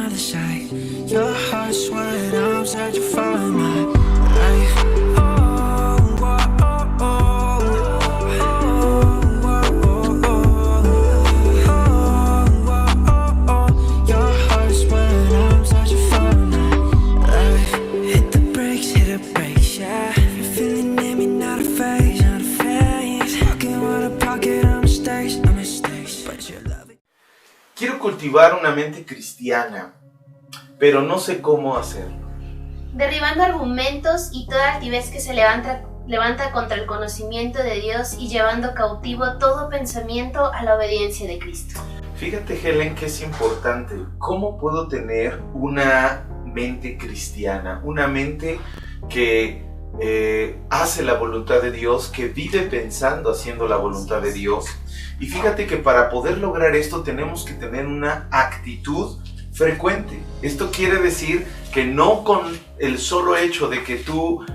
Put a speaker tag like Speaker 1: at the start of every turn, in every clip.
Speaker 1: other side. Your heart's what I'm searching for in my life.
Speaker 2: Quiero cultivar una mente cristiana, pero no sé cómo hacerlo.
Speaker 3: Derribando argumentos y toda altivez que se levanta contra el conocimiento de Dios y llevando cautivo todo pensamiento a la obediencia de Cristo.
Speaker 2: Fíjate, Helen, que es importante. ¿Cómo puedo tener una mente cristiana? Una mente que hace la voluntad de Dios, que vive pensando haciendo la voluntad de Dios. Y fíjate que para poder lograr esto tenemos que tener una actitud frecuente. Esto quiere decir que no con el solo hecho de que tú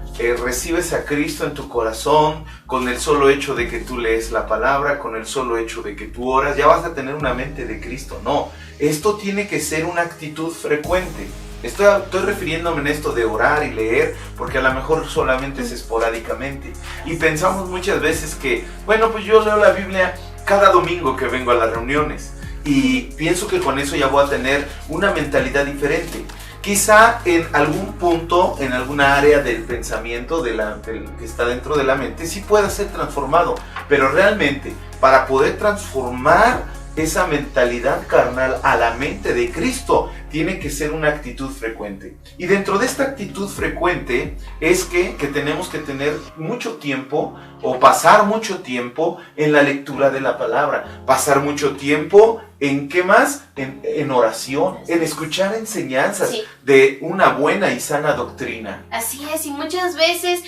Speaker 2: recibes a Cristo en tu corazón, con el solo hecho de que tú lees la palabra, con el solo hecho de que tú oras, ya vas a tener una mente de Cristo. No, esto tiene que ser una actitud frecuente. Estoy refiriéndome en esto de orar y leer, porque a lo mejor solamente es esporádicamente. Y pensamos muchas veces que, bueno, pues yo leo la Biblia cada domingo que vengo a las reuniones. Y pienso que con eso ya voy a tener una mentalidad diferente. Quizá en algún punto, en alguna área del pensamiento que está dentro de la mente, sí pueda ser transformado. Pero realmente, para poder transformar esa mentalidad carnal a la mente de Cristo, tiene que ser una actitud frecuente. Y dentro de esta actitud frecuente es que tenemos que tener mucho tiempo o pasar mucho tiempo en la lectura de la palabra. Pasar mucho tiempo en ¿qué más? En oración, en escuchar enseñanzas de una buena y sana doctrina.
Speaker 3: Así es, y muchas veces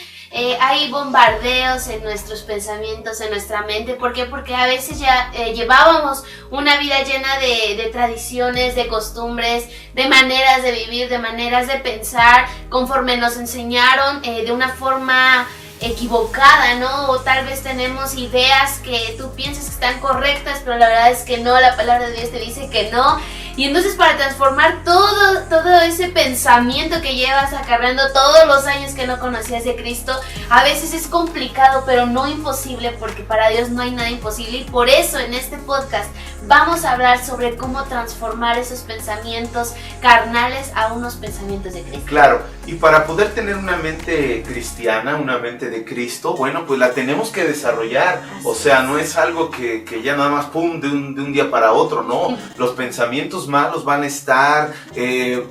Speaker 3: hay bombardeos en nuestros pensamientos, en nuestra mente. ¿Por qué? Porque a veces ya llevábamos una vida llena de tradiciones, de costumbres, de maneras de vivir, de maneras de pensar, conforme nos enseñaron de una forma equivocada, ¿no? O tal vez tenemos ideas que tú piensas que están correctas, pero la verdad es que no, la palabra de Dios te dice que no. Y entonces para transformar todo ese pensamiento que llevas acarreando todos los años que no conocías de Cristo, a veces es complicado, pero no imposible, porque para Dios no hay nada imposible. Y por eso en este podcast vamos a hablar sobre cómo transformar esos pensamientos carnales a unos pensamientos de Cristo.
Speaker 2: Claro, y para poder tener una mente cristiana, una mente de Cristo, bueno, pues la tenemos que desarrollar. O sea, no es algo que ya nada más pum, de un día para otro, no. Los pensamientos malos van a estar,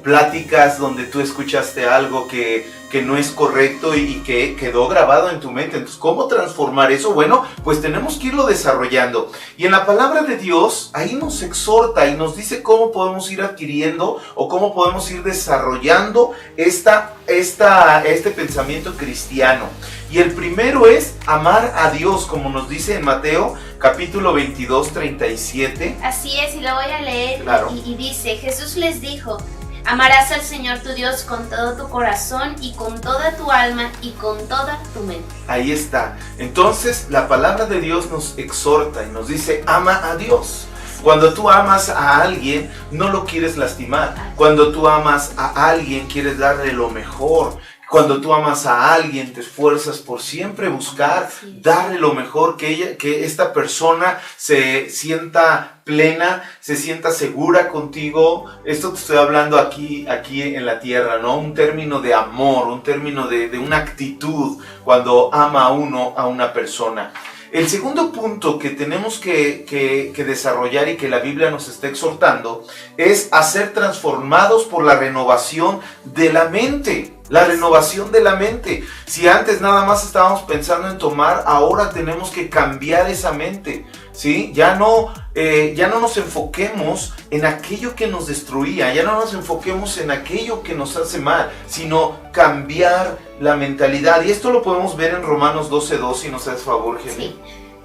Speaker 2: pláticas donde tú escuchaste algo que no es correcto y que quedó grabado en tu mente. Entonces, ¿cómo transformar eso? Bueno, pues tenemos que irlo desarrollando. Y en la palabra de Dios, ahí nos exhorta y nos dice cómo podemos ir adquiriendo o cómo podemos ir desarrollando este pensamiento cristiano. Y el primero es amar a Dios, como nos dice en Mateo capítulo 22, 37.
Speaker 3: Así es, y lo voy a leer.
Speaker 2: Claro.
Speaker 3: Y dice, Jesús les dijo: amarás al Señor tu Dios con todo tu corazón y con toda tu alma y con toda tu mente.
Speaker 2: Ahí está. Entonces la palabra de Dios nos exhorta y nos dice, ama a Dios. Cuando tú amas a alguien, no lo quieres lastimar. Cuando tú amas a alguien, quieres darle lo mejor. Cuando tú amas a alguien, te esfuerzas por siempre buscar darle lo mejor, que esta persona se sienta plena, se sienta segura contigo. Esto te estoy hablando aquí en la tierra, ¿no? Un término de amor, un término de una actitud cuando ama a uno a una persona. El segundo punto que tenemos que desarrollar y que la Biblia nos está exhortando es a ser transformados por la renovación de la mente. La renovación de la mente. Si antes nada más estábamos pensando en tomar, ahora tenemos que cambiar esa mente, ¿sí? Ya no nos enfoquemos en aquello que nos destruía, ya no nos enfoquemos en aquello que nos hace mal, sino cambiar la mentalidad. Y esto lo podemos ver en Romanos 12:2, si nos haces favor, Jenny.
Speaker 3: Sí.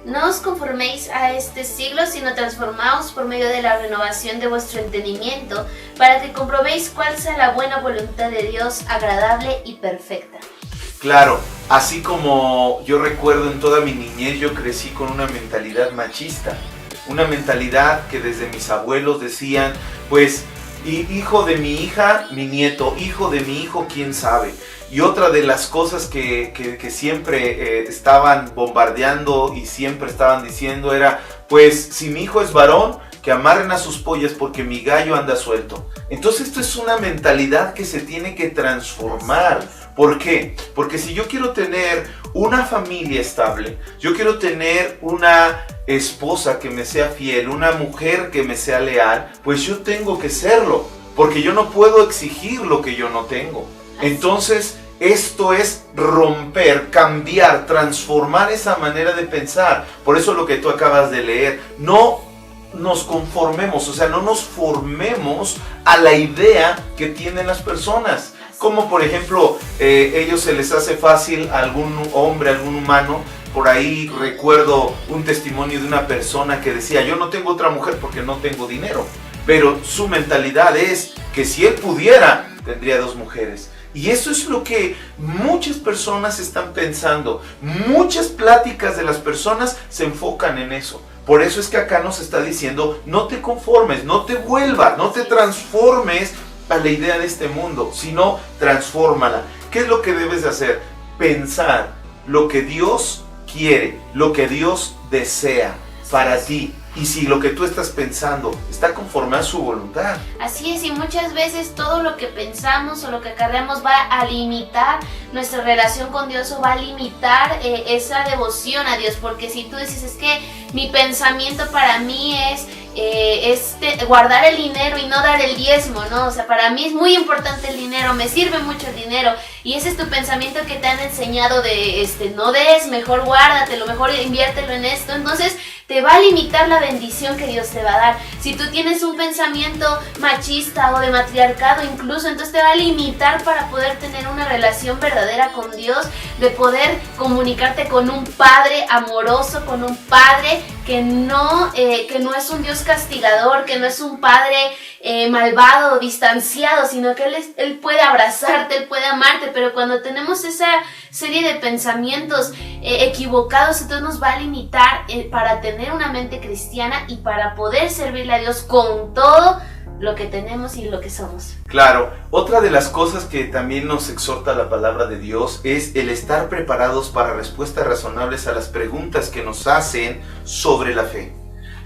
Speaker 3: No os conforméis a este siglo, sino transformaos por medio de la renovación de vuestro entendimiento, para que comprobéis cuál sea la buena voluntad de Dios, agradable y perfecta.
Speaker 2: Claro, así como yo recuerdo en toda mi niñez, yo crecí con una mentalidad machista. Una mentalidad que desde mis abuelos decían, pues Y hijo de mi hija, mi nieto, hijo de mi hijo, quién sabe. Y otra de las cosas que siempre estaban bombardeando y siempre estaban diciendo era, pues si mi hijo es varón, que amarren a sus pollas porque mi gallo anda suelto. Entonces esto es una mentalidad que se tiene que transformar. ¿Por qué? Porque si yo quiero tener una familia estable, yo quiero tener una esposa que me sea fiel, una mujer que me sea leal, pues yo tengo que serlo, porque yo no puedo exigir lo que yo no tengo. Entonces, esto es romper, cambiar, transformar esa manera de pensar. Por eso lo que tú acabas de leer, no nos conformemos, o sea, no nos formemos a la idea que tienen las personas. Como por ejemplo, ellos se les hace fácil a algún hombre, a algún humano. Por ahí recuerdo un testimonio de una persona que decía, yo no tengo otra mujer porque no tengo dinero. Pero su mentalidad es que si él pudiera, tendría 2 mujeres. Y eso es lo que muchas personas están pensando. Muchas pláticas de las personas se enfocan en eso. Por eso es que acá nos está diciendo, no te conformes, no te vuelvas, no te transformes a la idea de este mundo, sino transfórmala. ¿Qué es lo que debes de hacer? Pensar lo que Dios quiere, lo que Dios desea para ti. Y si lo que tú estás pensando está conforme a su voluntad.
Speaker 3: Así es, y muchas veces todo lo que pensamos o lo que acarreamos va a limitar nuestra relación con Dios o va a limitar esa devoción a Dios. Porque si tú dices, es que mi pensamiento para mí es guardar el dinero y no dar el diezmo, ¿no? O sea, para mí es muy importante el dinero, me sirve mucho el dinero. Y ese es tu pensamiento que te han enseñado de, no des, mejor guárdatelo, mejor inviértelo en esto. Entonces, te va a limitar la bendición que Dios te va a dar. Si tú tienes un pensamiento machista o de matriarcado incluso, entonces te va a limitar para poder tener una relación verdadera con Dios, de poder comunicarte con un Padre amoroso, con un Padre que no es un Dios castigador, que no es un Padre malvado o distanciado, sino que Él puede abrazarte, Él puede amarte. Pero cuando tenemos esa serie de pensamientos equivocados, entonces nos va a limitar para tener una mente cristiana y para poder servirle a Dios con todo lo que tenemos y lo que somos.
Speaker 2: Claro, otra de las cosas que también nos exhorta la palabra de Dios es el estar preparados para respuestas razonables a las preguntas que nos hacen sobre la fe.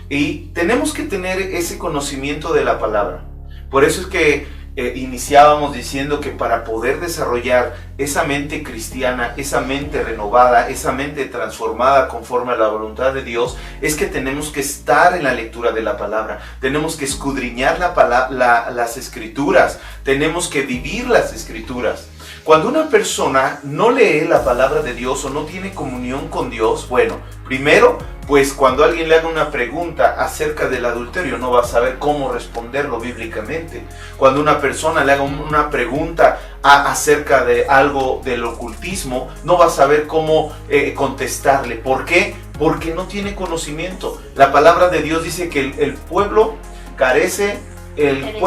Speaker 2: Y tenemos que tener ese conocimiento de la palabra. Por eso es que iniciábamos diciendo que para poder desarrollar esa mente cristiana, esa mente renovada, esa mente transformada conforme a la voluntad de Dios, es que tenemos que estar en la lectura de la palabra, tenemos que escudriñar las escrituras, tenemos que vivir las escrituras. Cuando una persona no lee la palabra de Dios o no tiene comunión con Dios, bueno, primero, pues cuando alguien le haga una pregunta acerca del adulterio, no va a saber cómo responderlo bíblicamente. Cuando una persona le haga una pregunta acerca de algo del ocultismo, no va a saber cómo contestarle. ¿Por qué? Porque no tiene conocimiento. La palabra de Dios dice que el pueblo carece, el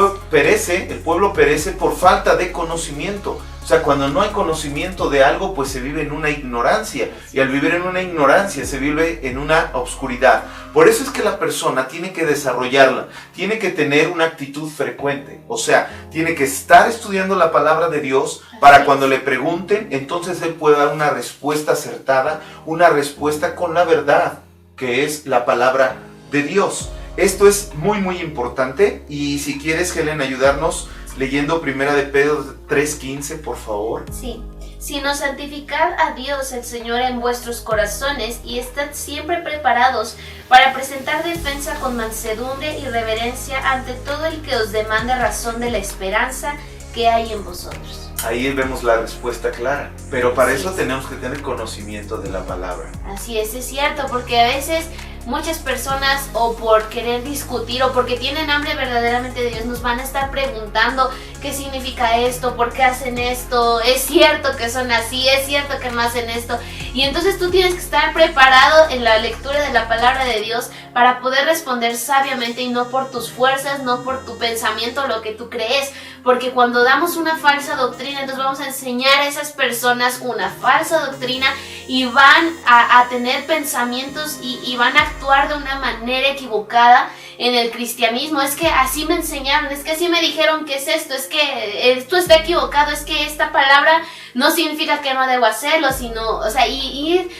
Speaker 2: pueblo perece por falta de conocimiento. O sea, cuando no hay conocimiento de algo, pues se vive en una ignorancia. Y al vivir en una ignorancia, se vive en una obscuridad. Por eso es que la persona tiene que desarrollarla. Tiene que tener una actitud frecuente. O sea, tiene que estar estudiando la palabra de Dios para cuando le pregunten, entonces él pueda dar una respuesta acertada, una respuesta con la verdad, que es la palabra de Dios. Esto es muy, muy importante. Y si quieres, Helen, ayudarnos leyendo 1 de Pedro 3:15, por favor.
Speaker 3: Sí. Sino santificad a Dios el Señor en vuestros corazones y estad siempre preparados para presentar defensa con mansedumbre y reverencia ante todo el que os demande razón de la esperanza que hay en vosotros.
Speaker 2: Ahí vemos la respuesta clara, pero para eso tenemos que tener conocimiento de la palabra.
Speaker 3: Así es cierto, porque a veces muchas personas, o por querer discutir o porque tienen hambre verdaderamente de Dios, nos van a estar preguntando qué significa esto, por qué hacen esto, es cierto que son así, es cierto que no hacen esto. Y entonces tú tienes que estar preparado en la lectura de la palabra de Dios para poder responder sabiamente y no por tus fuerzas, no por tu pensamiento, lo que tú crees. Porque cuando damos una falsa doctrina, entonces vamos a enseñar a esas personas una falsa doctrina y van a tener pensamientos y van a actuar de una manera equivocada. en el cristianismo, es que así me enseñaron, es que así me dijeron que es esto, es que esto está equivocado, es que esta palabra no significa que no debo hacerlo, sino, o sea, ir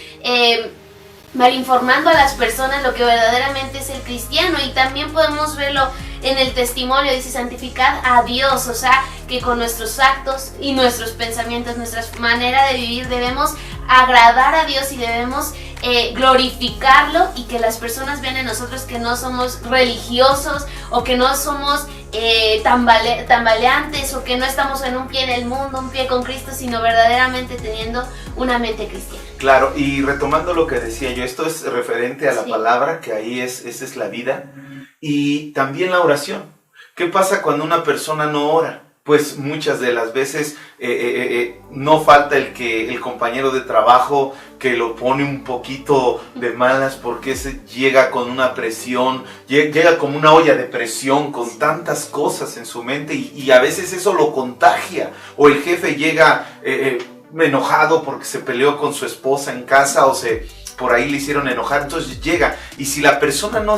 Speaker 3: malinformando a las personas lo que verdaderamente es el cristiano. Y también podemos verlo en el testimonio, dice santificad a Dios, o sea, que con nuestros actos y nuestros pensamientos, nuestra manera de vivir, debemos agradar a Dios y debemos glorificarlo, y que las personas vean en nosotros que no somos religiosos o que no somos tambaleantes, o que no estamos en un pie en el mundo, un pie con Cristo, sino verdaderamente teniendo una mente cristiana.
Speaker 2: Claro, y retomando lo que decía yo, esto es referente a la palabra, que ahí esa es la vida, y también la oración. ¿Qué pasa cuando una persona no ora? Pues muchas de las veces no falta el compañero de trabajo que lo pone un poquito de malas, porque llega con una presión, llega como una olla de presión con tantas cosas en su mente, y a veces eso lo contagia. O el jefe llega enojado porque se peleó con su esposa en casa, o por ahí le hicieron enojar, entonces llega, y si la persona no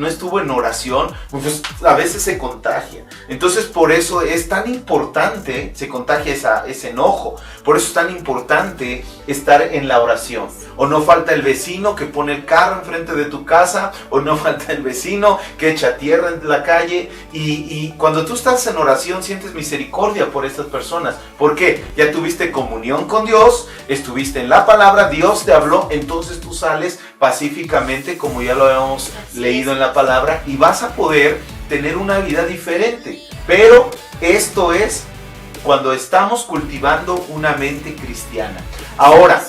Speaker 2: estuvo en oración, pues a veces se contagia. Entonces por eso es tan importante, se contagia ese enojo, por eso es tan importante estar en la oración. O no falta el vecino que pone el carro enfrente de tu casa, o no falta el vecino que echa tierra en la calle, y cuando tú estás en oración sientes misericordia por estas personas. ¿Por qué? Ya tuviste comunión con Dios, estuviste en la palabra, Dios te habló, entonces tú sales pacíficamente, como ya lo habíamos leído en la palabra, y vas a poder tener una vida diferente. Pero esto es cuando estamos cultivando una mente cristiana. Ahora,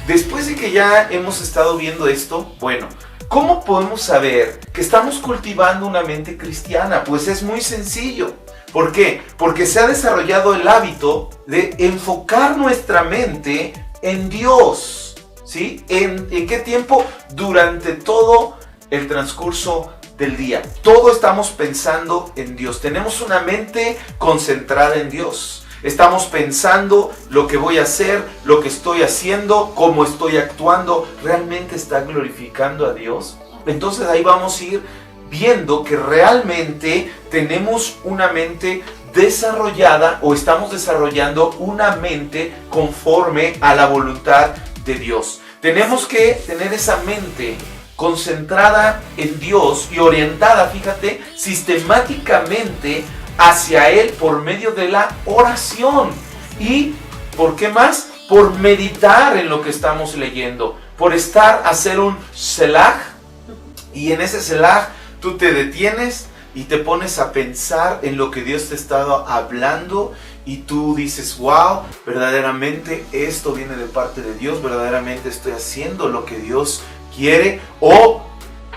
Speaker 2: después de que ya hemos estado viendo esto, bueno, ¿cómo podemos saber que estamos cultivando una mente cristiana? Pues es muy sencillo. ¿Por qué? Porque se ha desarrollado el hábito de enfocar nuestra mente en Dios, ¿sí? ¿En qué tiempo? Durante todo el transcurso del día. Todo estamos pensando en Dios. Tenemos una mente concentrada en Dios. Estamos pensando lo que voy a hacer, lo que estoy haciendo, cómo estoy actuando. ¿Realmente está glorificando a Dios? Entonces ahí vamos a ir viendo que realmente tenemos una mente desarrollada, o estamos desarrollando una mente conforme a la voluntad de Dios. Tenemos que tener esa mente concentrada en Dios y orientada, fíjate, sistemáticamente hacia Él por medio de la oración. ¿Y por qué más? Por meditar en lo que estamos leyendo, por hacer un selah, y en ese selah tú te detienes y te pones a pensar en lo que Dios te ha estado hablando, y tú dices, wow, verdaderamente esto viene de parte de Dios, verdaderamente estoy haciendo lo que Dios quiere, o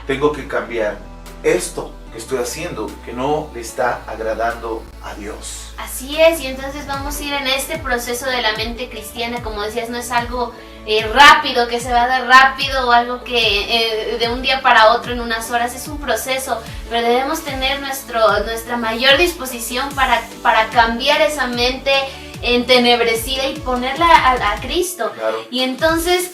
Speaker 2: tengo que cambiar esto que estoy haciendo que no le está agradando a Dios.
Speaker 3: Así es, y entonces vamos a ir en este proceso de la mente cristiana. Como decías, no es algo rápido, que se va a dar rápido, o algo que de un día para otro en unas horas. Es un proceso, pero debemos tener nuestra mayor disposición para cambiar esa mente entenebrecida y ponerla a Cristo.
Speaker 2: Claro.
Speaker 3: Y entonces,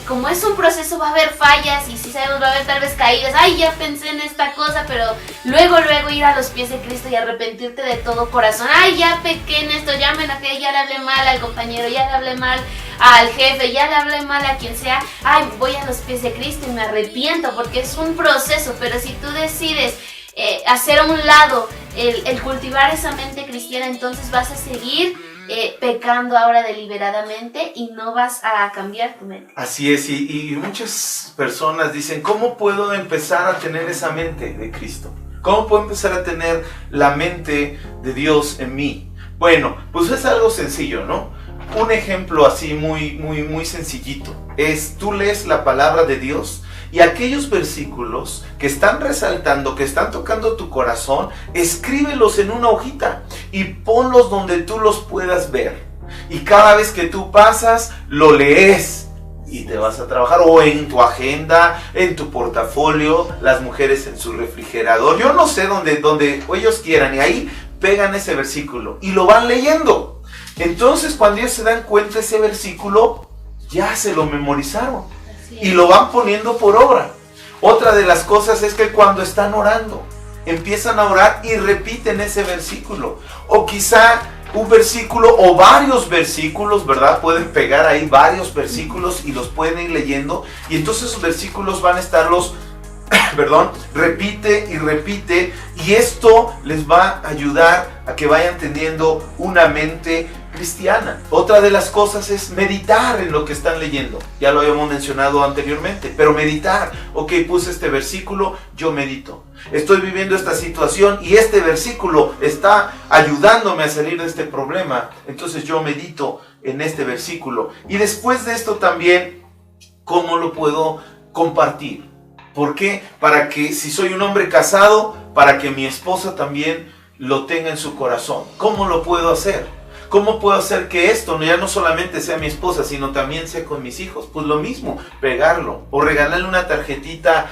Speaker 3: como es un proceso, va a haber fallas, y si sabemos, va a haber tal vez caídas. Ay, ya pensé en esta cosa, pero luego ir a los pies de Cristo y arrepentirte de todo corazón. Ay, ya pequé en esto, ya me enojé, ya le hablé mal al compañero, ya le hablé mal al jefe, ya le hablé mal a quien sea. Ay, voy a los pies de Cristo y me arrepiento, porque es un proceso. Pero si tú decides hacer a un lado el cultivar esa mente cristiana, entonces vas a seguir pecando ahora deliberadamente, y no vas a cambiar tu mente.
Speaker 2: Así es, y muchas personas dicen, ¿cómo puedo empezar a tener esa mente de Cristo? ¿Cómo puedo empezar a tener la mente de Dios en mí? Bueno, pues es algo sencillo, ¿no? Un ejemplo así muy sencillito es, tú lees la palabra de Dios, y aquellos versículos que están resaltando, que están tocando tu corazón, escríbelos en una hojita y ponlos donde tú los puedas ver. Y cada vez que tú pasas, lo lees y te vas a trabajar, o en tu agenda, en tu portafolio, las mujeres en su refrigerador, yo no sé, donde ellos quieran, y ahí pegan ese versículo y lo van leyendo. Entonces cuando ellos se dan cuenta, ese versículo ya se lo memorizaron y lo van poniendo por obra. Otra de las cosas es que cuando están orando, empiezan a orar y repiten ese versículo. O quizá un versículo o varios versículos, ¿verdad? Pueden pegar ahí varios versículos y los pueden ir leyendo. Y entonces esos versículos van a estarlos, repite y repite. Y esto les va a ayudar a que vayan teniendo una mente cristiana. Otra de las cosas es meditar en lo que están leyendo. Ya lo habíamos mencionado anteriormente, pero meditar. Ok, puse este versículo, yo medito. Estoy viviendo esta situación y este versículo está ayudándome a salir de este problema. Entonces yo medito en este versículo. Y después de esto también, ¿cómo lo puedo compartir? ¿Por qué? Para que si soy un hombre casado, para que mi esposa también lo tenga en su corazón. ¿Cómo lo puedo hacer? ¿Cómo puedo hacer que esto ya no solamente sea mi esposa, sino también sea con mis hijos? Pues lo mismo, pegarlo o regalarle una tarjetita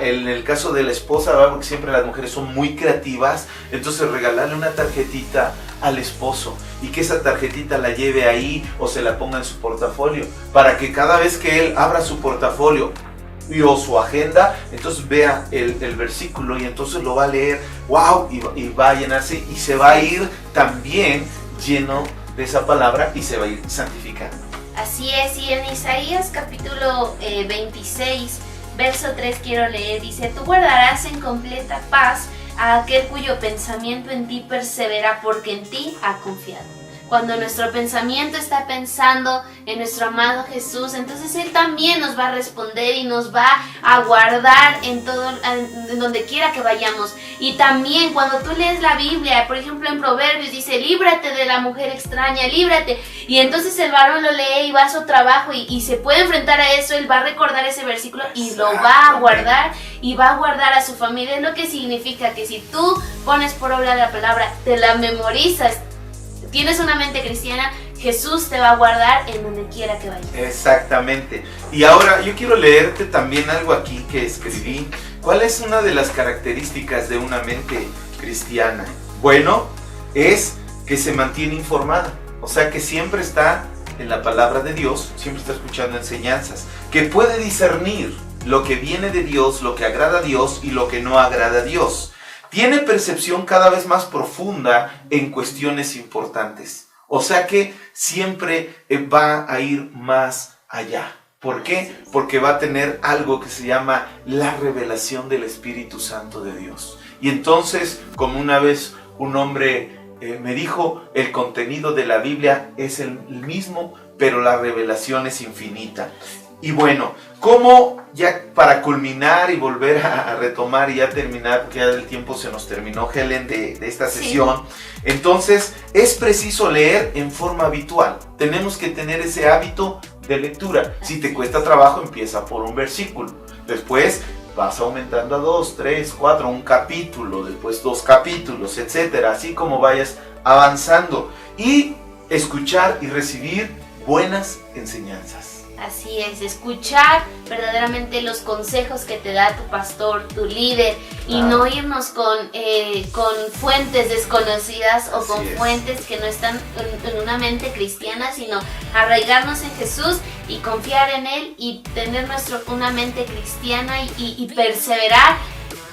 Speaker 2: en el caso de la esposa, ¿verdad? Porque siempre las mujeres son muy creativas. Entonces regalarle una tarjetita al esposo y que esa tarjetita la lleve ahí o se la ponga en su portafolio, para que cada vez que él abra su portafolio o su agenda, entonces vea el versículo y entonces lo va a leer, wow, y va a llenarse y se va a ir también lleno de esa palabra y se va a ir santificando.
Speaker 3: Así es, y en Isaías capítulo 26, verso 3 quiero leer, dice: tú guardarás en completa paz a aquel cuyo pensamiento en ti persevera, porque en ti ha confiado. Cuando nuestro pensamiento está pensando en nuestro amado Jesús, entonces Él también nos va a responder y nos va a guardar en donde quiera que vayamos. Y también cuando tú lees la Biblia, por ejemplo en Proverbios dice: líbrate de la mujer extraña, líbrate. Y entonces el varón lo lee y va a su trabajo y se puede enfrentar a eso. Él va a recordar ese versículo y lo va a guardar y va a guardar a su familia. Es lo que significa que si tú pones por obra la palabra, te la memorizas, tienes una mente cristiana, Jesús te va a guardar en donde quiera que vayas.
Speaker 2: Exactamente. Y ahora yo quiero leerte también algo aquí que escribí. ¿Cuál es una de las características de una mente cristiana? Bueno, es que se mantiene informada. O sea, que siempre está en la palabra de Dios, siempre está escuchando enseñanzas, que puede discernir lo que viene de Dios, lo que agrada a Dios y lo que no agrada a Dios. Tiene percepción cada vez más profunda en cuestiones importantes. O sea que siempre va a ir más allá. ¿Por qué? Porque va a tener algo que se llama la revelación del Espíritu Santo de Dios. Y entonces, como una vez un hombre me dijo, el contenido de la Biblia es el mismo, pero la revelación es infinita. Y bueno, ¿cómo ya para culminar y volver a retomar y ya terminar, porque ya el tiempo se nos terminó, Helen, de esta sesión? Sí. Entonces, es preciso leer en forma habitual. Tenemos que tener ese hábito de lectura. Si te cuesta trabajo, empieza por un versículo. Después vas aumentando a 2, 3, 4, un capítulo, después 2 capítulos, etcétera. Así como vayas avanzando. Y escuchar y recibir buenas enseñanzas.
Speaker 3: Así es, escuchar verdaderamente los consejos que te da tu pastor, tu líder, y no irnos con fuentes desconocidas o con fuentes que no están en una mente cristiana, sino arraigarnos en Jesús y confiar en Él y tener una mente cristiana y perseverar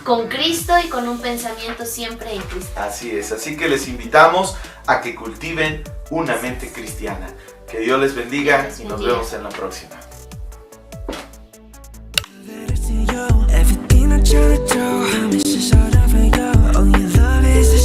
Speaker 3: con Cristo y con un pensamiento siempre en Cristo.
Speaker 2: Así es, así que les invitamos a que cultiven una mente cristiana. Que Dios les bendiga y nos vemos en la próxima.
Speaker 1: Everything I try to do, I miss it so for you. Oh, your love is the